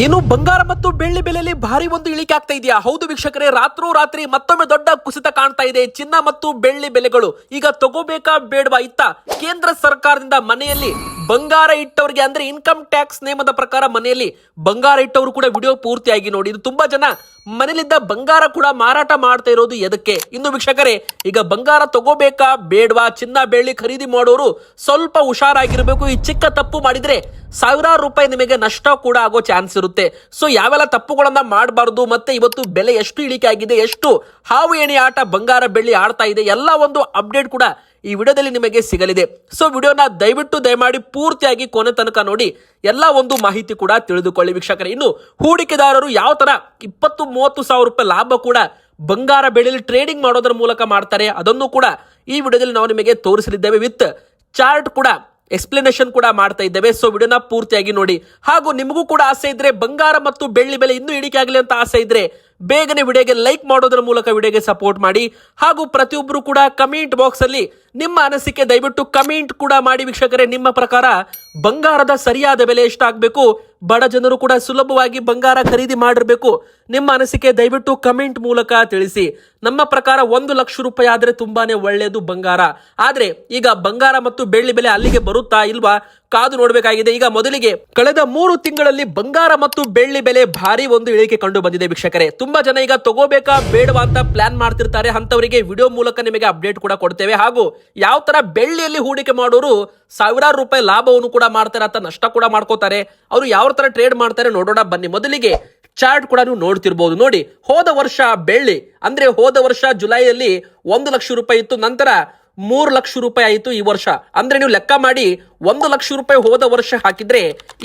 ಇನ್ನು ಬಂಗಾರ ಮತ್ತು ಬೆಳ್ಳಿ ಬೆಲೆಯಲ್ಲಿ ಭಾರಿ ಒಂದು ಇಳಿಕೆ ಆಗ್ತಾ ಇದೆಯಾ? ಹೌದು ವೀಕ್ಷಕರೇ, ರಾತ್ರಿ ಮತ್ತೊಮ್ಮೆ ದೊಡ್ಡ ಕುಸಿತ ಕಾಣ್ತಾ ಇದೆ. ಚಿನ್ನ ಮತ್ತು ಬೆಳ್ಳಿ ಬೆಲೆಗಳು ಈಗ ತಗೋಬೇಕಾ ಬೇಡವಾ? ಇತ್ತ ಕೇಂದ್ರ ಸರ್ಕಾರದಿಂದ ಮನೆಯಲ್ಲಿ ಬಂಗಾರ ಇಟ್ಟವರಿಗೆ ಅಂದ್ರೆ ಇನ್ಕಮ್ ಟ್ಯಾಕ್ಸ್ ನೇಮದ ಪ್ರಕಾರ ಮನೆಯಲ್ಲಿ ಬಂಗಾರ ಇಟ್ಟವರು ಕೂಡ ವಿಡಿಯೋ ಪೂರ್ತಿಯಾಗಿ ನೋಡಿ. ಇದು ತುಂಬಾ ಜನ ಮನೆಯಲ್ಲಿದ್ದ ಬಂಗಾರ ಕೂಡ ಮಾರಾಟ ಮಾಡ್ತಾ ಇರೋದು ಎದಕ್ಕೆ? ಇನ್ನು ವೀಕ್ಷಕರೇ, ಈಗ ಬಂಗಾರ ತಗೋಬೇಕಾ ಬೇಡವಾ? ಚಿನ್ನ ಬೆಳ್ಳಿ ಖರೀದಿ ಮಾಡೋರು ಸ್ವಲ್ಪ ಹುಷಾರಾಗಿರ್ಬೇಕು. ಈ ಚಿಕ್ಕ ತಪ್ಪು ಮಾಡಿದ್ರೆ ಸಾವಿರಾರು ರೂಪಾಯಿ ನಿಮಗೆ ನಷ್ಟ ಕೂಡ ಆಗೋ ಚಾನ್ಸ್ ಇರುತ್ತೆ. ಸೊ ಯಾವೆಲ್ಲ ತಪ್ಪುಗಳನ್ನ ಮಾಡಬಾರ್ದು, ಮತ್ತೆ ಇವತ್ತು ಬೆಲೆ ಎಷ್ಟು ಇಳಿಕೆ ಆಗಿದೆ, ಎಷ್ಟು ಹಾವು ಏಣಿ ಆಟ ಬಂಗಾರ ಬೆಳ್ಳಿ ಆಡ್ತಾ ಇದೆ, ಎಲ್ಲ ಒಂದು ಅಪ್ಡೇಟ್ ಕೂಡ ಈ ವಿಡಿಯೋದಲ್ಲಿ ನಿಮಗೆ ಸಿಗಲಿದೆ. ಸೊ ವಿಡಿಯೋನ ದಯಮಾಡಿ ಪೂರ್ತಿಯಾಗಿ ಕೊನೆ ತನಕ ನೋಡಿ, ಎಲ್ಲ ಒಂದು ಮಾಹಿತಿ ಕೂಡ ತಿಳಿದುಕೊಳ್ಳಿ ವೀಕ್ಷಕರೇ. ಇನ್ನು ಹೂಡಿಕೆದಾರರು ಯಾವ ತರ 20-30 ಸಾವಿರ ರೂಪಾಯಿ ಲಾಭ ಕೂಡ ಬಂಗಾರ ಬೆಳ್ಳಿಯಲ್ಲಿ ಟ್ರೇಡಿಂಗ್ ಮಾಡೋದ್ರ ಮೂಲಕ ಮಾಡ್ತಾರೆ, ಅದನ್ನು ಕೂಡ ಈ ವಿಡಿಯೋದಲ್ಲಿ ನಾವು ನಿಮಗೆ ತೋರಿಸಲಿದ್ದೇವೆ. ವಿತ್ ಚಾರ್ಟ್ ಕೂಡ ಎಕ್ಸ್ಪ್ಲನೇಷನ್ ಕೂಡ ಮಾಡ್ತಾ ಇದ್ದೇವೆ. ಸೊ ವಿಡಿಯೋನ ಪೂರ್ತಿಯಾಗಿ ನೋಡಿ. ಹಾಗೂ ನಿಮಗೂ ಕೂಡ ಆಸೆ ಇದ್ರೆ ಬಂಗಾರ ಮತ್ತು ಬೆಳ್ಳಿ ಬೆಲೆ ಇನ್ನೂ ಇಳಿಕೆ ಆಗಲಿ ಅಂತ ಆಸೆ ಇದ್ರೆ ಬೇಗನೆ ವಿಡಿಯೋಗೆ ಲೈಕ್ ಮಾಡೋದ್ರ ಮೂಲಕ ವಿಡಿಯೋಗೆ ಸಪೋರ್ಟ್ ಮಾಡಿ. ಹಾಗೂ ಪ್ರತಿಯೊಬ್ಬರು ಕೂಡ ಕಮೆಂಟ್ ಬಾಕ್ಸ್ ಅಲ್ಲಿ ನಿಮ್ಮ ಅನಿಸಿಕೆ ದಯವಿಟ್ಟು ಕಮೆಂಟ್ ಕೂಡ ಮಾಡಿ ವೀಕ್ಷಕರೇ. ನಿಮ್ಮ ಪ್ರಕಾರ ಬಂಗಾರದ ಸರಿಯಾದ ಬೆಲೆ ಎಷ್ಟಾಗಬೇಕು, ಬಡ ಜನರು ಕೂಡ ಸುಲಭವಾಗಿ ಬಂಗಾರ ಖರೀದಿ ಮಾಡಿರಬೇಕು, ನಿಮ್ಮ ಅನಿಸಿಕೆ ದಯವಿಟ್ಟು ಕಮೆಂಟ್ ಮೂಲಕ ತಿಳಿಸಿ. ನಮ್ಮ ಪ್ರಕಾರ 1 ಲಕ್ಷ ರೂಪಾಯಿ ಆದ್ರೆ ತುಂಬಾನೇ ಒಳ್ಳೆಯದು ಬಂಗಾರ. ಆದ್ರೆ ಈಗ ಬಂಗಾರ ಮತ್ತು ಬೆಳ್ಳಿ ಬೆಲೆ ಅಲ್ಲಿಗೆ ಬರುತ್ತಾ ಇಲ್ವಾ ಕಾದು ನೋಡಬೇಕಾಗಿದೆ. ಈಗ ಮೊದಲಿಗೆ ಕಳೆದ 3 ತಿಂಗಳಲ್ಲಿ ಬಂಗಾರ ಮತ್ತು ಬೆಳ್ಳಿ ಬೆಲೆ ಭಾರಿ ಒಂದು ಇಳಿಕೆ ಕಂಡು ಬಂದಿದೆ ವೀಕ್ಷಕರೇ. ತುಂಬಾ ಜನ ಈಗ ತಗೋಬೇಕಾ ಬೇಡವಾ ಅಂತ ಪ್ಲಾನ್ ಮಾಡ್ತಿರ್ತಾರೆ. ಅಂತವರಿಗೆ ವಿಡಿಯೋ ಮೂಲಕ ನಿಮಗೆ ಅಪ್ಡೇಟ್ ಕೂಡ ಕೊಡ್ತೇವೆ. ಹಾಗೂ ಯಾವ ತರ ಬೆಳ್ಳಿಯಲ್ಲಿ ಹೂಡಿಕೆ ಮಾಡೋರು ಸಾವಿರಾರು ರೂಪಾಯಿ ಲಾಭವನ್ನು ಕೂಡ ಮಾಡ್ತಾರೆ ಅಥವಾ ನಷ್ಟ ಕೂಡ ಮಾಡ್ಕೋತಾರೆ, ಅವರು ಯಾವ ತರ ಟ್ರೇಡ್ ಮಾಡ್ತಾರೆ ನೋಡೋಣ ಬನ್ನಿ. ಮೊದಲಿಗೆ ಚಾರ್ಟ್ ಕೂಡ ನೀವು ನೋಡ್ತಿರ್ಬೋದು. ನೋಡಿ, ಹೋದ ವರ್ಷ ಬೆಳ್ಳಿ ಅಂದ್ರೆ ಹೋದ ವರ್ಷ ಜುಲೈಯಲ್ಲಿ 1 ಲಕ್ಷ ರೂಪಾಯಿ ಇತ್ತು, ನಂತರ 3 ಲಕ್ಷ ರೂಪಾಯಿ ಆಯಿತು ಈ ವರ್ಷ. ಅಂದ್ರೆ ನೀವು ಲೆಕ್ಕ ಮಾಡಿ 1 ಲಕ್ಷ ರೂಪಾಯಿ ಹೋದ ವರ್ಷ ಹಾಕಿದ್ರೆ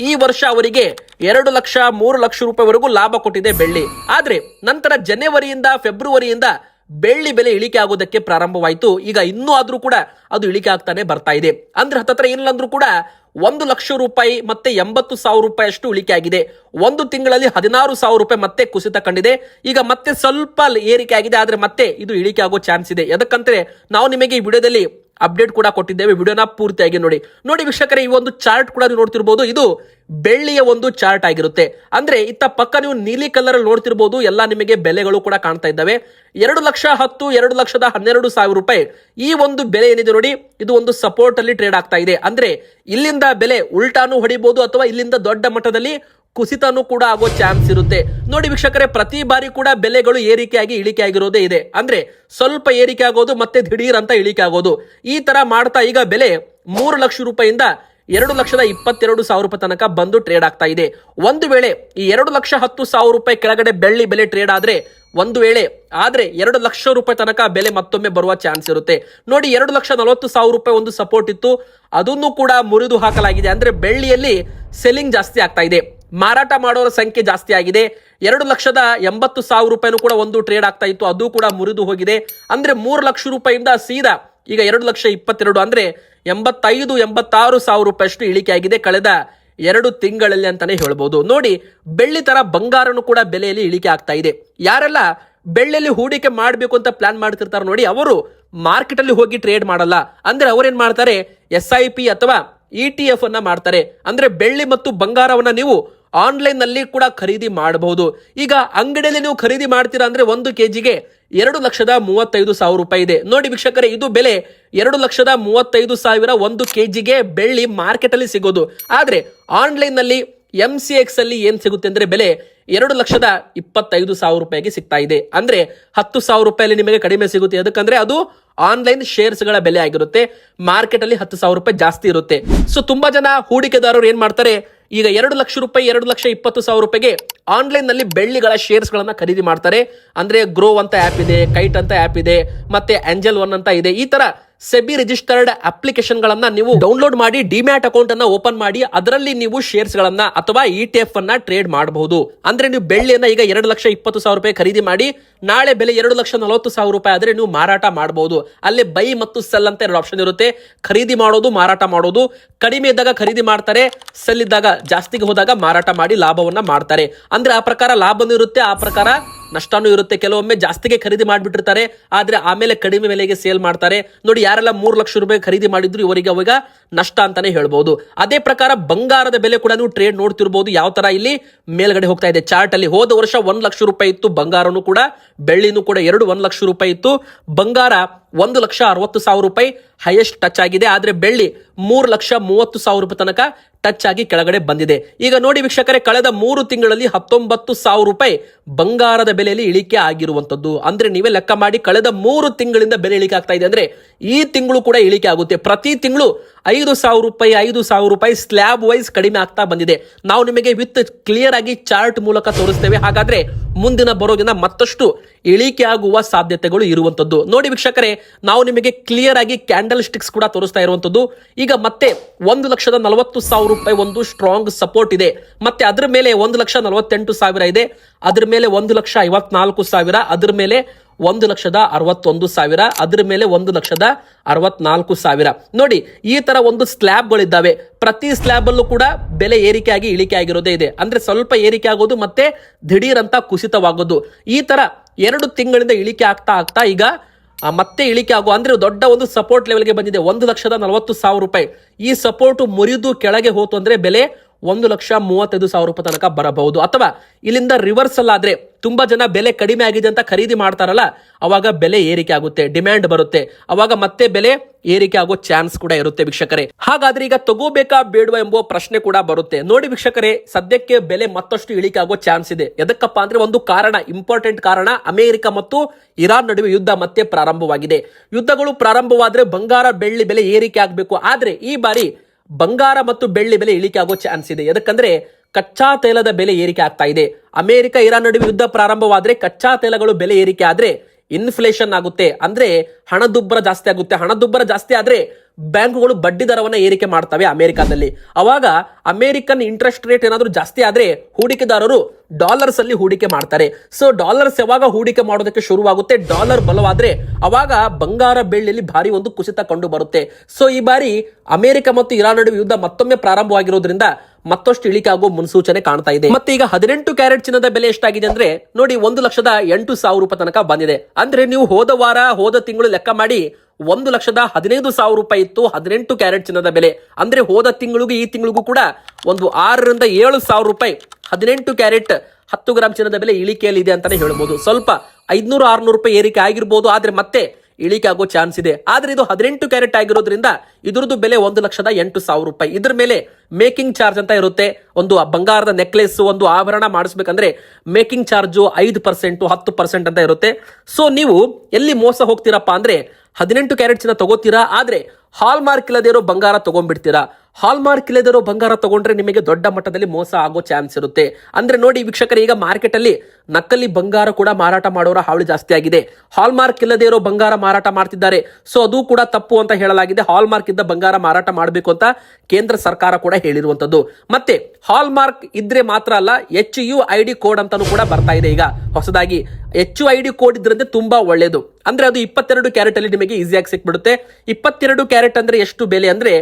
ಈ ವರ್ಷ ಅವರಿಗೆ 2 ಲಕ್ಷ 3 ಲಕ್ಷ ರೂಪಾಯಿವರೆಗೂ ಲಾಭ ಕೊಟ್ಟಿದೆ ಬೆಳ್ಳಿ. ಆದ್ರೆ ನಂತರ ಜನವರಿಯಿಂದ ಫೆಬ್ರವರಿಯಿಂದ ಬೆಳ್ಳಿ ಬೆಲೆ ಇಳಿಕೆ ಆಗೋದಕ್ಕೆ ಪ್ರಾರಂಭವಾಯಿತು. ಈಗ ಇನ್ನೂ ಆದ್ರೂ ಕೂಡ ಅದು ಇಳಿಕೆ ಆಗ್ತಾನೆ ಬರ್ತಾ ಇದೆ. ಅಂದ್ರೆ ಹತ್ತತ್ರ ಏನಿಲ್ಲ ಅಂದ್ರೂ ಕೂಡ 1 ಲಕ್ಷ ರೂಪಾಯಿ ಮತ್ತೆ 80 ಸಾವಿರ ರೂಪಾಯಿ ಅಷ್ಟು ಇಳಿಕೆ ಆಗಿದೆ. ಒಂದು ತಿಂಗಳಲ್ಲಿ 16 ಸಾವಿರ ರೂಪಾಯಿ ಮತ್ತೆ ಕುಸಿತ ಕಂಡಿದೆ. ಈಗ ಮತ್ತೆ ಸ್ವಲ್ಪ ಏರಿಕೆ ಆಗಿದೆ, ಆದ್ರೆ ಮತ್ತೆ ಇದು ಇಳಿಕೆ ಆಗೋ ಚಾನ್ಸ್ ಇದೆ. ಯಾಕಂದ್ರೆ ನಾವು ನಿಮಗೆ ಈ ವಿಡಿಯೋದಲ್ಲಿ ಅಪ್ಡೇಟ್ ಕೂಡ ಕೊಟ್ಟಿದ್ದೇವೆ. ವಿಡಿಯೋನ ಪೂರ್ತಿಯಾಗಿ ನೋಡಿ ವೀಕ್ಷಕರೇ, ಈ ಒಂದು ಚಾರ್ಟ್ ಕೂಡ ನೀವು ನೋಡ್ತಿರ್ಬೋದು. ಇದು ಬೆಳ್ಳಿಯ ಒಂದು ಚಾರ್ಟ್ ಆಗಿರುತ್ತೆ. ಅಂದ್ರೆ ಇತ್ತ ಪಕ್ಕ ನೀವು ನೀಲಿ ಕಲರ್ ಅಲ್ಲಿ ನೋಡ್ತಿರ್ಬೋದು, ಎಲ್ಲ ನಿಮಗೆ ಬೆಲೆಗಳು ಕೂಡ ಕಾಣ್ತಾ ಇದ್ದಾವೆ. 2,10,000 2,12,000 ರೂಪಾಯಿ ಈ ಒಂದು ಬೆಲೆ ಏನಿದೆ ನೋಡಿ, ಇದು ಒಂದು ಸಪೋರ್ಟ್ ಅಲ್ಲಿ ಟ್ರೇಡ್ ಆಗ್ತಾ ಇದೆ. ಅಂದ್ರೆ ಇಲ್ಲಿಂದ ಬೆಲೆ ಉಲ್ಟಾನು ಹೊಡಿಬಹುದು ಅಥವಾ ಇಲ್ಲಿಂದ ದೊಡ್ಡ ಮಟ್ಟದಲ್ಲಿ ಕುಸಿತನೂ ಕೂಡ ಆಗೋ ಚಾನ್ಸ್ ಇರುತ್ತೆ. ನೋಡಿ ವೀಕ್ಷಕರೇ, ಪ್ರತಿ ಬಾರಿ ಕೂಡ ಬೆಲೆಗಳು ಏರಿಕೆಯಾಗಿ ಇಳಿಕೆ ಆಗಿರೋದೇ ಇದೆ. ಅಂದ್ರೆ ಸ್ವಲ್ಪ ಏರಿಕೆ ಆಗೋದು ಮತ್ತೆ ದಿಢೀರ್ ಅಂತ ಇಳಿಕೆ ಆಗೋದು, ಈ ತರ ಮಾಡ್ತಾ ಈಗ ಬೆಲೆ 3 ಲಕ್ಷ ರೂಪಾಯಿಂದ 2,22,000 ರೂಪಾಯಿ ತನಕ ಬಂದು ಟ್ರೇಡ್ ಆಗ್ತಾ ಇದೆ. ಒಂದು ವೇಳೆ ಈ 2,10,000 ರೂಪಾಯಿ ಕೆಳಗಡೆ ಬೆಳ್ಳಿ ಬೆಲೆ ಟ್ರೇಡ್ ಆದ್ರೆ, ಒಂದು ವೇಳೆ ಆದ್ರೆ 2 ಲಕ್ಷ ರೂಪಾಯಿ ತನಕ ಬೆಲೆ ಮತ್ತೊಮ್ಮೆ ಬರುವ ಚಾನ್ಸ್ ಇರುತ್ತೆ. ನೋಡಿ, 2,40,000 ರೂಪಾಯಿ ಒಂದು ಸಪೋರ್ಟ್ ಇತ್ತು, ಅದನ್ನು ಕೂಡ ಮುರಿದು ಹಾಕಲಾಗಿದೆ. ಅಂದ್ರೆ ಬೆಳ್ಳಿಯಲ್ಲಿ ಸೆಲ್ಲಿಂಗ್ ಜಾಸ್ತಿ ಆಗ್ತಾ ಇದೆ, ಮಾರಾಟ ಮಾಡೋರ ಸಂಖ್ಯೆ ಜಾಸ್ತಿ ಆಗಿದೆ. 2,80,000 ರೂಪಾಯಿನೂ ಕೂಡ ಒಂದು ಟ್ರೇಡ್ ಆಗ್ತಾ ಇತ್ತು, ಅದು ಕೂಡ ಮುರಿದು ಹೋಗಿದೆ. ಅಂದ್ರೆ 3 ಲಕ್ಷ ರೂಪಾಯಿಯಿಂದ ಸೀದಾ ಈಗ 2,22,000 ಅಂದ್ರೆ 85-86 ಸಾವಿರ ರೂಪಾಯಿ ಅಷ್ಟು ಇಳಿಕೆ ಆಗಿದೆ ಕಳೆದ 2 ತಿಂಗಳಲ್ಲಿ ಅಂತಾನೆ ಹೇಳ್ಬೋದು. ನೋಡಿ, ಬೆಳ್ಳಿ ತರ ಬಂಗಾರನು ಕೂಡ ಬೆಲೆಯಲ್ಲಿ ಇಳಿಕೆ ಆಗ್ತಾ ಇದೆ. ಯಾರೆಲ್ಲ ಬೆಳ್ಳಿಯಲ್ಲಿ ಹೂಡಿಕೆ ಮಾಡಬೇಕು ಅಂತ ಪ್ಲಾನ್ ಮಾಡ್ತಿರ್ತಾರೆ ನೋಡಿ, ಅವರು ಮಾರ್ಕೆಟ್ ಅಲ್ಲಿ ಹೋಗಿ ಟ್ರೇಡ್ ಮಾಡಲ್ಲ. ಅಂದ್ರೆ ಅವರೇನ್ ಮಾಡ್ತಾರೆ, SIP ಅಥವಾ ETF ಅನ್ನ ಮಾಡ್ತಾರೆ. ಅಂದ್ರೆ ಬೆಳ್ಳಿ ಮತ್ತು ಬಂಗಾರವನ್ನ ನೀವು ಆನ್ಲೈನ್ ನಲ್ಲಿ ಕೂಡ ಖರೀದಿ ಮಾಡಬಹುದು. ಈಗ ಅಂಗಡಿಯಲ್ಲಿ ನೀವು ಖರೀದಿ ಮಾಡ್ತೀರಾ ಅಂದ್ರೆ 1 kgಗೆ 2,35,000 ರೂಪಾಯಿ ಇದೆ. ನೋಡಿ ವೀಕ್ಷಕರೇ, ಇದು ಬೆಲೆ 2,35,000 1 kgಗೆ ಬೆಳ್ಳಿ ಮಾರ್ಕೆಟ್ ಅಲ್ಲಿ ಸಿಗೋದು. ಆದ್ರೆ ಆನ್ಲೈನ್ ನಲ್ಲಿ MCX ಅಲ್ಲಿ ಏನ್ ಸಿಗುತ್ತೆ ಅಂದ್ರೆ ಬೆಲೆ 2,25,000 ರೂಪಾಯಿಗೆ ಸಿಗ್ತಾ ಇದೆ. ಅಂದ್ರೆ 10,000 ರೂಪಾಯಲ್ಲಿ ನಿಮಗೆ ಕಡಿಮೆ ಸಿಗುತ್ತೆ. ಅದಕ್ಕಂದ್ರೆ ಅದು ಆನ್ಲೈನ್ ಶೇರ್ಸ್ ಗಳ ಬೆಲೆ ಆಗಿರುತ್ತೆ, ಮಾರ್ಕೆಟ್ ಅಲ್ಲಿ 10,000 ರೂಪಾಯಿ ಜಾಸ್ತಿ ಇರುತ್ತೆ. ಸೊ ತುಂಬಾ ಜನ ಹೂಡಿಕೆದಾರರು ಏನ್ ಮಾಡ್ತಾರೆ, ಈಗ 2 ಲಕ್ಷ ರೂಪಾಯಿ 2,20,000 ರೂಪಾಯಿಗೆ ಆನ್ಲೈನ್ ನಲ್ಲಿ ಬೆಳ್ಳಿಗಳ ಶೇರ್ಸ್ ಗಳನ್ನ ಖರೀದಿ ಮಾಡ್ತಾರೆ. ಅಂದ್ರೆ ಗ್ರೋ ಅಂತ ಆಪ್ ಇದೆ, ಕೈಟ್ ಅಂತ ಆಪ್ ಇದೆ, ಮತ್ತೆ ಏಂಜಲ್ ಒನ್ ಅಂತ ಇದೆ. ಈ ತರ ಸೆಬಿ ರಿಜಿಸ್ಟರ್ಡ್ ಅಪ್ಲಿಕೇಶನ್ ಗಳನ್ನ ನೀವು ಡೌನ್ಲೋಡ್ ಮಾಡಿ ಡಿಮ್ಯಾಟ್ ಅಕೌಂಟ್ ಅನ್ನ ಓಪನ್ ಮಾಡಿ ಅದರಲ್ಲಿ ನೀವು ಶೇರ್ಸ್ ಗಳನ್ನ ಅಥವಾ ETF ಅನ್ನ ಟ್ರೇಡ್ ಮಾಡಬಹುದು. ಅಂದ್ರೆ ನೀವು ಬೆಳ್ಳಿಯನ್ನ ಈಗ 2,20,000 ರೂಪಾಯಿ ಖರೀದಿ ಮಾಡಿ ನಾಳೆ ಬೆಲೆ 2,40,000 ರೂಪಾಯಿ ಆದ್ರೆ ನೀವು ಮಾರಾಟ ಮಾಡಬಹುದು. ಅಲ್ಲಿ ಬೈ ಮತ್ತು ಸೆಲ್ ಅಂತ 2 ಆಪ್ಷನ್ ಇರುತ್ತೆ. ಖರೀದಿ ಮಾಡೋದು, ಮಾರಾಟ ಮಾಡೋದು. ಕಡಿಮೆ ಇದ್ದಾಗ ಖರೀದಿ ಮಾಡ್ತಾರೆ, ಸೆಲ್ ಇದ್ದಾಗ ಜಾಸ್ತಿಗೆ ಹೋದಾಗ ಮಾರಾಟ ಮಾಡಿ ಲಾಭವನ್ನ ಮಾಡ್ತಾರೆ. ಅಂದ್ರೆ ಆ ಪ್ರಕಾರ ಲಾಭನೂ ಇರುತ್ತೆ, ಆ ಪ್ರಕಾರ ನಷ್ಟನೂ ಇರುತ್ತೆ, ಕೆಲವೊಮ್ಮೆ ಜಾಸ್ತಿಗೆ ಖರೀದಿ ಮಾಡಿಬಿಟ್ಟಿರ್ತಾರೆ, ಆದ್ರೆ ಆಮೇಲೆ ಕಡಿಮೆ ಬೆಲೆಗೆ ಸೇಲ್ ಮಾಡ್ತಾರೆ. ನೋಡಿ, ಯಾರೆಲ್ಲ 3 ಲಕ್ಷ ರೂಪಾಯಿ ಖರೀದಿ ಮಾಡಿದ್ರು ಇವರಿಗೆ ಅವಾಗ ನಷ್ಟ ಅಂತಾನೆ ಹೇಳ್ಬಹುದು. ಅದೇ ಪ್ರಕಾರ ಬಂಗಾರದ ಬೆಲೆ ಕೂಡ ನೀವು ಟ್ರೇಡ್ ನೋಡ್ತಿರ್ಬೋದು ಯಾವ ತರ ಇಲ್ಲಿ ಮೇಲ್ಗಡೆ ಹೋಗ್ತಾ ಇದೆ ಚಾರ್ಟ್ ಅಲ್ಲಿ. ಹೋದ ವರ್ಷ 1 ಲಕ್ಷ ರೂಪಾಯಿ ಇತ್ತು ಬಂಗಾರನು ಕೂಡ, ಬೆಳ್ಳಿನೂ ಕೂಡ 1 ಲಕ್ಷ ರೂಪಾಯಿ ಇತ್ತು. ಬಂಗಾರ 1,60,000 ರೂಪಾಯಿ ಹೈಯೆಸ್ಟ್ ಟಚ್ ಆಗಿದೆ, ಆದ್ರೆ ಬೆಳ್ಳಿ 3,30,000 ರೂಪಾಯಿ ತನಕ ಟಚ್ ಆಗಿ ಕೆಳಗಡೆ ಬಂದಿದೆ. ಈಗ ನೋಡಿ ವೀಕ್ಷಕರೇ, ಕಳೆದ 3 ತಿಂಗಳಲ್ಲಿ 19,000 ರೂಪಾಯಿ ಬಂಗಾರದ ಬೆಲೆಯಲ್ಲಿ ಇಳಿಕೆ ಆಗಿರುವಂತದ್ದು. ಅಂದ್ರೆ ನೀವೇ ಲೆಕ್ಕ ಮಾಡಿ, ಕಳೆದ 3 ತಿಂಗಳಿಂದ ಬೆಲೆ ಇಳಿಕೆ ಆಗ್ತಾ ಇದೆ ಅಂದ್ರೆ ಈ ತಿಂಗಳು ಕೂಡ ಇಳಿಕೆ ಆಗುತ್ತೆ. ಪ್ರತಿ ತಿಂಗಳು 5,000 ರೂಪಾಯಿ ಸ್ಲ್ಯಾಬ್ ವೈಸ್ ಕಡಿಮೆ ಆಗ್ತಾ ಬಂದಿದೆ. ನಾವು ನಿಮಗೆ ವಿತ್ ಕ್ಲಿಯರ್ ಆಗಿ ಚಾರ್ಟ್ ಮೂಲಕ ತೋರಿಸ್ತೇವೆ. ಹಾಗಾದ್ರೆ ಮುಂದಿನ ಬರೋ ದಿನ ಮತ್ತಷ್ಟು ಇಳಿಕೆ ಆಗುವ ಸಾಧ್ಯತೆಗಳು ಇರುವಂತದ್ದು. ನೋಡಿ ವೀಕ್ಷಕರೇ, ನಾವು ನಿಮಗೆ ಕ್ಲಿಯರ್ ಆಗಿ ಕ್ಯಾಂಡಲ್ ಸ್ಟಿಕ್ಸ್ ಕೂಡ ತೋರಿಸ್ತಾ ಇರುವಂತದ್ದು. ಈಗ ಮತ್ತೆ 1,40,000 ರೂಪಾಯಿ ಒಂದು ಸ್ಟ್ರಾಂಗ್ ಸಪೋರ್ಟ್ ಇದೆ. ಮತ್ತೆ ಅದ್ರ ಮೇಲೆ 1,48,000 ಇದೆ, ಅದ್ರ ಮೇಲೆ 1,54,000, ಅದ್ರ ಮೇಲೆ 1,61,000, ಅದ್ರ ಮೇಲೆ 1,64,000. ನೋಡಿ, ಈ ತರ ಒಂದು ಸ್ಲ್ಯಾಬ್ಗಳಿದ್ದಾವೆ. ಪ್ರತಿ ಸ್ಲ್ಯಾಬ್ ಅಲ್ಲೂ ಕೂಡ ಬೆಲೆ ಏರಿಕೆ ಆಗಿ ಇಳಿಕೆ ಆಗಿರೋದೇ ಇದೆ. ಅಂದ್ರೆ ಸ್ವಲ್ಪ ಏರಿಕೆ ಆಗೋದು ಮತ್ತೆ ದಿಢೀರ್ ಅಂತ ಕುಸಿತವಾಗೋದು. ಈ ತರ 2 ತಿಂಗಳಿಂದ ಇಳಿಕೆ ಆಗ್ತಾ ಈಗ ಮತ್ತೆ ಇಳಿಕೆ ಆಗುವ, ಅಂದ್ರೆ ದೊಡ್ಡ ಒಂದು ಸಪೋರ್ಟ್ ಲೆವೆಲ್ಗೆ ಬಂದಿದೆ 1,40,000 ರೂಪಾಯಿ. ಈ ಸಪೋರ್ಟ್ ಮುರಿದು ಕೆಳಗೆ ಹೋತು ಅಂದ್ರೆ ಬೆಲೆ 1,35,000 ರೂಪಾಯಿ ತನಕ ಬರಬಹುದು. ಅಥವಾ ಇಲ್ಲಿಂದ ರಿವರ್ಸಲ್ ಆದ್ರೆ, ತುಂಬಾ ಜನ ಬೆಲೆ ಕಡಿಮೆ ಆಗಿದೆ ಅಂತ ಖರೀದಿ ಮಾಡ್ತಾರಲ್ಲ, ಅವಾಗ ಬೆಲೆ ಏರಿಕೆ ಆಗುತ್ತೆ, ಡಿಮ್ಯಾಂಡ್ ಬರುತ್ತೆ, ಅವಾಗ ಮತ್ತೆ ಬೆಲೆ ಏರಿಕೆ ಆಗೋ ಚಾನ್ಸ್ ಕೂಡ ಇರುತ್ತೆ ವೀಕ್ಷಕರೇ. ಹಾಗಾದ್ರೆ ಈಗ ತಗೋಬೇಕಾ ಬೇಡವಾ ಎಂಬುವ ಪ್ರಶ್ನೆ ಕೂಡ ಬರುತ್ತೆ. ನೋಡಿ ವೀಕ್ಷಕರೇ, ಸದ್ಯಕ್ಕೆ ಬೆಲೆ ಮತ್ತಷ್ಟು ಇಳಿಕೆ ಆಗೋ ಚಾನ್ಸ್ ಇದೆ. ಎದಕ್ಕಪ್ಪ ಅಂದ್ರೆ ಒಂದು ಕಾರಣ, ಇಂಪಾರ್ಟೆಂಟ್ ಕಾರಣ, ಅಮೆರಿಕ ಮತ್ತು ಇರಾನ್ ನಡುವೆ ಯುದ್ಧ ಮತ್ತೆ ಪ್ರಾರಂಭವಾಗಿದೆ. ಯುದ್ಧಗಳು ಪ್ರಾರಂಭವಾದ್ರೆ ಬಂಗಾರ ಬೆಳ್ಳಿ ಬೆಲೆ ಏರಿಕೆ ಆಗಬೇಕು. ಆದ್ರೆ ಈ ಬಾರಿ ಬಂಗಾರ ಮತ್ತು ಬೆಳ್ಳಿ ಬೆಲೆ ಇಳಿಕೆ ಆಗೋ ಚಾನ್ಸ್ ಇದೆ. ಯಾಕಂದ್ರೆ ಕಚ್ಚಾ ತೈಲದ ಬೆಲೆ ಏರಿಕೆ ಆಗ್ತಾ ಇದೆ. ಅಮೆರಿಕ ಇರಾನ್ ನಡುವೆ ಯುದ್ಧ ಪ್ರಾರಂಭವಾದ್ರೆ ಕಚ್ಚಾ ತೈಲಗಳು ಬೆಲೆ ಏರಿಕೆ ಆದ್ರೆ ಇನ್ಫ್ಲೇಷನ್ ಆಗುತ್ತೆ, ಅಂದ್ರೆ ಹಣದುಬ್ಬರ ಜಾಸ್ತಿ ಆಗುತ್ತೆ. ಹಣದುಬ್ಬರ ಜಾಸ್ತಿ ಆದ್ರೆ ಬ್ಯಾಂಕುಗಳು ಬಡ್ಡಿ ದರವನ್ನ ಏರಿಕೆ ಮಾಡ್ತವೆ ಅಮೆರಿಕದಲ್ಲಿ. ಅವಾಗ ಅಮೆರಿಕನ್ ಇಂಟ್ರೆಸ್ಟ್ ರೇಟ್ ಏನಾದ್ರೂ ಜಾಸ್ತಿ ಆದ್ರೆ ಹೂಡಿಕೆದಾರರು ಡಾಲರ್ಸ್ ಅಲ್ಲಿ ಹೂಡಿಕೆ ಮಾಡ್ತಾರೆ. ಸೊ ಡಾಲರ್ಸ್ ಯಾವಾಗ ಹೂಡಿಕೆ ಮಾಡೋದಕ್ಕೆ ಶುರುವಾಗುತ್ತೆ, ಡಾಲರ್ ಬಲವಾದ್ರೆ ಅವಾಗ ಬಂಗಾರ ಬೆಳ್ಳಿಯಲ್ಲಿ ಭಾರಿ ಒಂದು ಕುಸಿತ ಕಂಡು ಬರುತ್ತೆ. ಸೊ ಈ ಬಾರಿ ಅಮೆರಿಕ ಮತ್ತು ಇರಾನ್ ನಡುವೆ ಯುದ್ಧ ಮತ್ತೊಮ್ಮೆ ಪ್ರಾರಂಭವಾಗಿರೋದ್ರಿಂದ ಮತ್ತಷ್ಟು ಇಳಿಕೆ ಆಗೋ ಮುನ್ಸೂಚನೆ ಕಾಣ್ತಾ ಇದೆ. ಮತ್ತೆ ಈಗ 18 ಕ್ಯಾರೆಟ್ ಚಿನ್ನದ ಬೆಲೆ ಎಷ್ಟಾಗಿದೆ ಅಂದ್ರೆ ನೋಡಿ, 1,08,000 ರೂಪಾಯಿ ತನಕ ಬಂದಿದೆ. ಅಂದ್ರೆ ನೀವು ಹೋದ ತಿಂಗಳು ಲೆಕ್ಕ ಮಾಡಿ 1,15,000 ರೂಪಾಯಿ ಇತ್ತು 18 ಕ್ಯಾರೆಟ್ ಚಿನ್ನದ ಬೆಲೆ. ಅಂದ್ರೆ ಹೋದ ತಿಂಗಳಿಗೂ ಈ ತಿಂಗಳಿಗೂ ಕೂಡ ಒಂದು 6,000 ರಿಂದ 7,000 ರೂಪಾಯಿ 18 ಕ್ಯಾರೆಟ್ 10 ಗ್ರಾಮ್ ಚಿನ್ನದ ಬೆಲೆ ಇಳಿಕೆಯಲ್ಲಿ ಇದೆ ಅಂತಾನೆ ಹೇಳ್ಬೋದು. ಸ್ವಲ್ಪ 500-600 ರೂಪಾಯಿ ಏರಿಕೆ ಆಗಿರ್ಬೋದು, ಆದ್ರೆ ಮತ್ತೆ ಇಳಿಕೆ ಆಗೋ ಚಾನ್ಸ್ ಇದೆ. ಆದ್ರೆ ಇದು 18 ಕ್ಯಾರೆಟ್ ಆಗಿರೋದ್ರಿಂದ ಇದ್ರದ್ದು ಬೆಲೆ 1,08,000 ರೂಪಾಯಿ. ಇದ್ರ ಮೇಲೆ ಮೇಕಿಂಗ್ ಚಾರ್ಜ್ ಅಂತ ಇರುತ್ತೆ. ಒಂದು ಬಂಗಾರದ ನೆಕ್ಲೆಸ್, ಒಂದು ಆಭರಣ ಮಾಡಿಸ್ಬೇಕಂದ್ರೆ ಮೇಕಿಂಗ್ ಚಾರ್ಜ್ 5%, 10% ಅಂತ ಇರುತ್ತೆ. ಸೊ ನೀವು ಎಲ್ಲಿ ಮೋಸ ಹೋಗ್ತೀರಪ್ಪ ಅಂದ್ರೆ 18 ಕ್ಯಾರೆಟ್ ಚಿನ್ನ ತಗೋತೀರಾ, ಆದ್ರೆ ಹಾಲ್ ಮಾರ್ಕ್ ಇಲ್ಲದೆ ಇರೋ ಬಂಗಾರ ತಗೊಂಡ್ಬಿಡ್ತೀರಾ. ಹಾಲ್ ಮಾರ್ಕ್ ಇಲ್ಲದೆ ಇರೋ ಬಂಗಾರ ತಗೊಂಡ್ರೆ ನಿಮಗೆ ದೊಡ್ಡ ಮಟ್ಟದಲ್ಲಿ ಮೋಸ ಆಗೋ ಚಾನ್ಸ್ ಇರುತ್ತೆ. ಅಂದ್ರೆ ನೋಡಿ ವೀಕ್ಷಕರೇ, ಈಗ ಮಾರ್ಕೆಟ್ ಅಲ್ಲಿ ನಕಲಿ ಬಂಗಾರ ಕೂಡ ಮಾರಾಟ ಮಾಡೋರ ಹಾವಳಿ ಜಾಸ್ತಿ ಆಗಿದೆ. ಹಾಲ್ ಮಾರ್ಕ್ ಇಲ್ಲದೆ ಇರೋ ಬಂಗಾರ ಮಾರಾಟ ಮಾಡ್ತಿದ್ದಾರೆ. ಸೊ ಅದು ಕೂಡ ತಪ್ಪು ಅಂತ ಹೇಳಲಾಗಿದೆ. ಹಾಲ್ ಮಾರ್ಕ್ ಇದ್ದ ಬಂಗಾರ ಮಾರಾಟ ಮಾಡಬೇಕು ಅಂತ ಕೇಂದ್ರ ಸರ್ಕಾರ ಕೂಡ ಹೇಳಿರುವಂತದ್ದು. ಮತ್ತೆ ಹಾಲ್ ಮಾರ್ಕ್ ಇದ್ರೆ ಮಾತ್ರ ಅಲ್ಲ, HUID ಕೋಡ್ ಅಂತಾನು ಕೂಡ ಬರ್ತಾ ಇದೆ ಈಗ ಹೊಸದಾಗಿ. HUID ಕೋಡ್ ಇದ್ರಂತೆ ತುಂಬಾ ಒಳ್ಳೇದು. ಅಂದ್ರೆ ಅದು 22 ಕ್ಯಾರೆಟ್ ಅಲ್ಲಿ ನಿಮಗೆ ಈಸಿಯಾಗಿ ಸಿಕ್ಬಿಡುತ್ತೆ. 22 ಕ್ಯಾರೆಟ್ ಅಂದ್ರೆ ಎಷ್ಟು ಬೆಲೆ ಅಂದ್ರೆ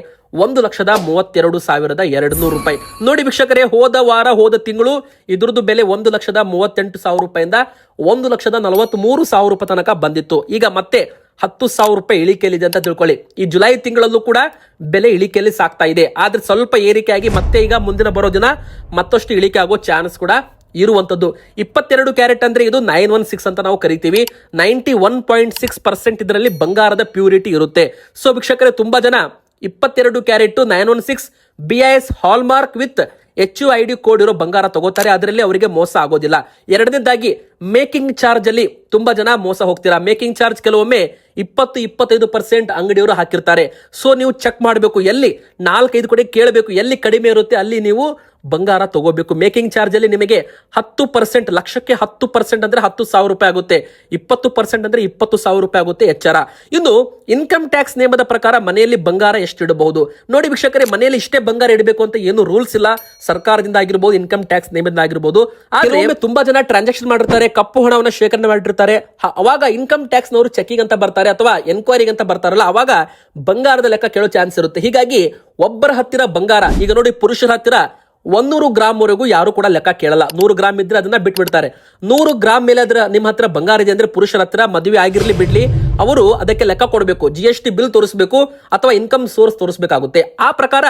1,32,200 ರೂಪಾಯಿ. ನೋಡಿ ವೀಕ್ಷಕರೇ, ಹೋದ ತಿಂಗಳು ಇದ್ರದ್ದು ಬೆಲೆ 1,38,000 ರೂಪಾಯಿಂದ 1,43,000 ರೂಪಾಯಿ ತನಕ ಬಂದಿತ್ತು. ಈಗ ಮತ್ತೆ 10,000 ರೂಪಾಯಿ ಇಳಿಕೆಯಲ್ಲಿದೆ ಅಂತ ತಿಳ್ಕೊಳ್ಳಿ. ಈ ಜುಲೈ ತಿಂಗಳಲ್ಲೂ ಕೂಡ ಬೆಲೆ ಇಳಿಕೆಯಲ್ಲಿ ಸಾಕ್ತಾ ಇದೆ. ಆದ್ರೆ ಸ್ವಲ್ಪ ಏರಿಕೆ ಆಗಿ ಮತ್ತೆ ಈಗ ಮುಂದಿನ ಬರೋ ದಿನ ಮತ್ತಷ್ಟು ಇಳಿಕೆ ಆಗೋ ಚಾನ್ಸ್ ಕೂಡ ಇರುವಂತದ್ದು. 22 ಕ್ಯಾರೆಟ್ ಅಂದ್ರೆ ಇದು 916 ಅಂತ ನಾವು ಕರಿತೀವಿ. 91.6% ಇದರಲ್ಲಿ ಬಂಗಾರದ ಪ್ಯೂರಿಟಿ ಇರುತ್ತೆ. ಸೊ ವೀಕ್ಷಕರೇ, ತುಂಬಾ ಜನ 22 carrot 916 BIS hall mark with HUID code ಇರೋ ಬಂಗಾರ ತಗೋತಾರೆ. ಅದರಲ್ಲಿ ಅವರಿಗೆ ಮೋಸ ಆಗೋದಿಲ್ಲ. ಎರಡನೇದಾಗಿ ಮೇಕಿಂಗ್ ಚಾರ್ಜ್ ಅಲ್ಲಿ ತುಂಬಾ ಜನ ಮೋಸ ಹೋಗ್ತೀರಾ. ಮೇಕಿಂಗ್ ಚಾರ್ಜ್ ಕೆಲವೊಮ್ಮೆ 20-25% ಅಂಗಡಿಯವರು ಹಾಕಿರ್ತಾರೆ. ಸೊ ನೀವು ಚೆಕ್ ಮಾಡಬೇಕು, ಎಲ್ಲಿ 4-5 ಕಡೆ ಕೇಳಬೇಕು, ಎಲ್ಲಿ ಕಡಿಮೆ ಇರುತ್ತೆ ಅಲ್ಲಿ ನೀವು ಬಂಗಾರ ತಗೋಬೇಕು. ಮೇಕಿಂಗ್ ಚಾರ್ಜ್ ಅಲ್ಲಿ ನಿಮಗೆ 10%, ಲಕ್ಷಕ್ಕೆ 10% ಅಂದ್ರೆ 10,000 ರೂಪಾಯಿ ಆಗುತ್ತೆ. 20% ಅಂದ್ರೆ 20,000 ರೂಪಾಯಿ ಆಗುತ್ತೆ. ಎಚ್ಚರ. ಇನ್ನು ಇನ್ಕಮ್ ಟ್ಯಾಕ್ಸ್ ನಿಯಮದ ಪ್ರಕಾರ ಮನೆಯಲ್ಲಿ ಬಂಗಾರ ಎಷ್ಟು ಇಡಬಹುದು ನೋಡಿ ವೀಕ್ಷಕರೇ, ಮನೆಯಲ್ಲಿ ಇಷ್ಟೇ ಬಂಗಾರ ಇಡಬೇಕು ಅಂತ ಏನು ರೂಲ್ಸ್ ಇಲ್ಲ. ಸರ್ಕಾರದಿಂದ ಆಗಿರ್ಬೋದು, ಇನ್ಕಮ್ ಟ್ಯಾಕ್ಸ್ ನಿಯಮದಿಂದ ಆಗಿರ್ಬೋದು. ಆದ್ರೆ ತುಂಬಾ ಜನ ಟ್ರಾನ್ಸಾಕ್ಷನ್ ಮಾಡಿರ್ತಾರೆ, ಕಪ್ಪು ಹಣವನ್ನು ಶೇಖರಣೆ ಮಾಡಿರ್ತಾರೆ. ಅವಾಗ ಇನ್ಕಮ್ ಟ್ಯಾಕ್ಸ್ ನವರು ಚೆಕಿಂಗ್ ಅಂತ ಬರ್ತಾರೆ ಅಥವಾ ಎನ್ಕ್ವೈರಿಗೆ ಅಂತ ಬರ್ತಾರಲ್ಲ, ಅವಾಗ ಬಂಗಾರದ ಲೆಕ್ಕ ಕೇಳೋ ಚಾನ್ಸ್ ಇರುತ್ತೆ. ಹೀಗಾಗಿ ಒಬ್ಬರ ಹತ್ತಿರ ಬಂಗಾರ, ಈಗ ನೋಡಿ ಪುರುಷರ ಹತ್ತಿರ 100 ಗ್ರಾಮ್ ವರೆಗೂ ಯಾರು ಕೂಡ ಲೆಕ್ಕ ಕೇಳಲ್ಲ. 100 ಗ್ರಾಮ್ ಇದ್ರೆ ಅದನ್ನ ಬಿಟ್ಬಿಡ್ತಾರೆ. 100 ಗ್ರಾಮ್ ಮೇಲೆ ಅದ್ರ ನಿಮ್ಮ ಹತ್ರ ಬಂಗಾರ ಇದೆ ಅಂದ್ರೆ ಪುರುಷರ ಹತ್ರ ಮದುವೆ ಆಗಿರ್ಲಿ ಬಿಡ್ಲಿ ಅವರು ಅದಕ್ಕೆ ಲೆಕ್ಕ ಕೊಡಬೇಕು. GST ಬಿಲ್ ತೋರಿಸಬೇಕು ಅಥವಾ ಇನ್ಕಮ್ ಸೋರ್ಸ್ ತೋರಿಸಬೇಕಾಗುತ್ತೆ. ಆ ಪ್ರಕಾರ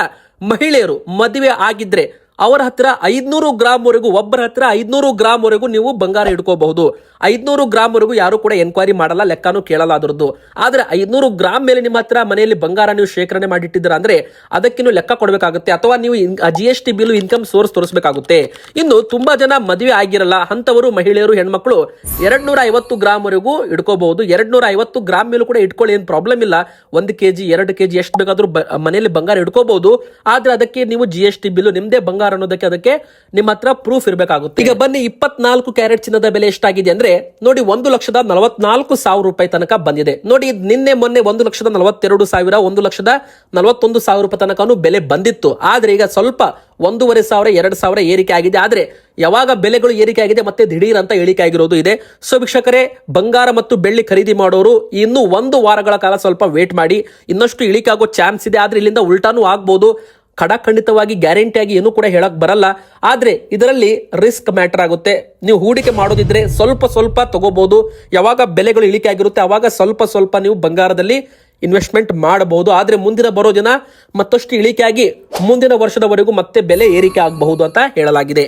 ಮಹಿಳೆಯರು ಮದುವೆ ಆಗಿದ್ರೆ ಅವರ ಹತ್ರ 500 ಗ್ರಾಮ್ ವರೆಗೂ, ಒಬ್ಬರ ಹತ್ರ 500 ಗ್ರಾಮ್ ವರೆಗೂ ನೀವು ಬಂಗಾರ ಇಟ್ಕೋಬಹುದು. 500 ಗ್ರಾಮ್ ವರೆಗೂ ಯಾರು ಕೂಡ ಎನ್ಕ್ವೈರಿ ಮಾಡಲ್ಲ, ಲೆಕ್ಕನೂ ಕೇಳಲ್ಲ ಅದರದ್ದು. ಆದ್ರೆ 500 ಗ್ರಾಮ್ ಮೇಲೆ ನಿಮ್ಮ ಹತ್ರ ಮನೆಯಲ್ಲಿ ಬಂಗಾರ ನೀವು ಶೇಖರಣೆ ಮಾಡಿಟ್ಟಿದ್ದೀರಾ ಅಂದ್ರೆ ಅದಕ್ಕೆ ನೀವು ಲೆಕ್ಕ ಕೊಡಬೇಕಾಗುತ್ತೆ ಅಥವಾ ನೀವು GST ಬಿಲ್ ಇನ್ಕಮ್ ಸೋರ್ಸ್ ತೋರಿಸಬೇಕಾಗುತ್ತೆ. ಇನ್ನು ತುಂಬಾ ಜನ ಮದುವೆ ಆಗಿರಲ್ಲ ಅಂತವರು ಮಹಿಳೆಯರು ಹೆಣ್ಮಕ್ಳು 250 ಗ್ರಾಮ್ ವರೆಗೂ ಇಟ್ಕೋಬಹುದು. 250 ಗ್ರಾಮ್ ಮೇಲೂ ಕೂಡ ಇಟ್ಕೊಳ್ಳಿ, ಏನು ಪ್ರಾಬ್ಲಮ್ ಇಲ್ಲ. 1 kg 2 kg ಎಷ್ಟು ಬೇಕಾದ್ರೂ ಮನೆಯಲ್ಲಿ ಬಂಗಾರ ಇಟ್ಕೋಬಹುದು. ಆದ್ರೆ ಅದಕ್ಕೆ ನೀವು GST ಬಿಲ್ ನಿಮ್ದೇ ಬಂಗಾರ ಅನ್ನೋದಕ್ಕೆ ಅದಕ್ಕೆ ನಿಮ್ಮ ಹತ್ರ ಪ್ರೂಫ್ ಇರಬೇಕಾಗುತ್ತೆ. ಈಗ ಬನ್ನಿ 24 ಕ್ಯಾರೆಟ್ ಚಿನ್ನದ ಬೆಲೆ ಎಷ್ಟಾಗಿದೆ ಅಂದ್ರೆ ನೋಡಿ 1,44,000 ರೂಪಾಯಿ ತನಕ ಬಂದಿದೆ. ನೋಡಿ ನಿನ್ನೆ ಮೊನ್ನೆ 1,42,000 1,41,000 ರೂಪಾಯಿ ತನಕ ಬೆಲೆ ಬಂದಿತ್ತು. ಆದ್ರೆ ಈಗ ಸ್ವಲ್ಪ 1,500 2,000 ಏರಿಕೆ ಆಗಿದೆ. ಆದ್ರೆ ಯಾವಾಗ ಬೆಲೆಗಳು ಏರಿಕೆ ಆಗಿದೆ ಮತ್ತೆ ದಿಢೀರ್ ಅಂತ ಇಳಿಕೆ ಆಗಿರೋದು ಇದೆ. ಸೊ ವೀಕ್ಷಕರೇ, ಬಂಗಾರ ಮತ್ತು ಬೆಳ್ಳಿ ಖರೀದಿ ಮಾಡೋರು ಇನ್ನು 1 ವಾರಗಳ ಕಾಲ ಸ್ವಲ್ಪ ವೇಟ್ ಮಾಡಿ. ಇನ್ನಷ್ಟು ಇಳಿಕೆ ಆಗೋ ಚಾನ್ಸ್ ಇದೆ. ಆದ್ರೆ ಇಲ್ಲಿಂದ ಉಲ್ಟಾನೂ ಆಗ್ಬಹುದು. ಖಂಡಿತವಾಗಿ ಗ್ಯಾರಂಟಿಯಾಗಿ ಏನು ಕೂಡ ಹೇಳಕ್ ಬರಲ್ಲ. ಆದ್ರೆ ಇದರಲ್ಲಿ ರಿಸ್ಕ್ ಮ್ಯಾಟರ್ ಆಗುತ್ತೆ. ನೀವು ಹೂಡಿಕೆ ಮಾಡೋದಿದ್ರೆ ಸ್ವಲ್ಪ ತಗೋಬಹುದು. ಯಾವಾಗ ಬೆಲೆಗಳು ಇಳಿಕೆ ಆಗಿರುತ್ತೆ ಅವಾಗ ಸ್ವಲ್ಪ ನೀವು ಬಂಗಾರದಲ್ಲಿ ಇನ್ವೆಸ್ಟ್ಮೆಂಟ್ ಮಾಡಬಹುದು. ಆದ್ರೆ ಮುಂದಿನ ಬರೋ ದಿನ ಮತ್ತಷ್ಟು ಇಳಿಕೆ ಆಗಿ ಮುಂದಿನ ವರ್ಷದವರೆಗೂ ಮತ್ತೆ ಬೆಲೆ ಏರಿಕೆ ಆಗಬಹುದು ಅಂತ ಹೇಳಲಾಗಿದೆ.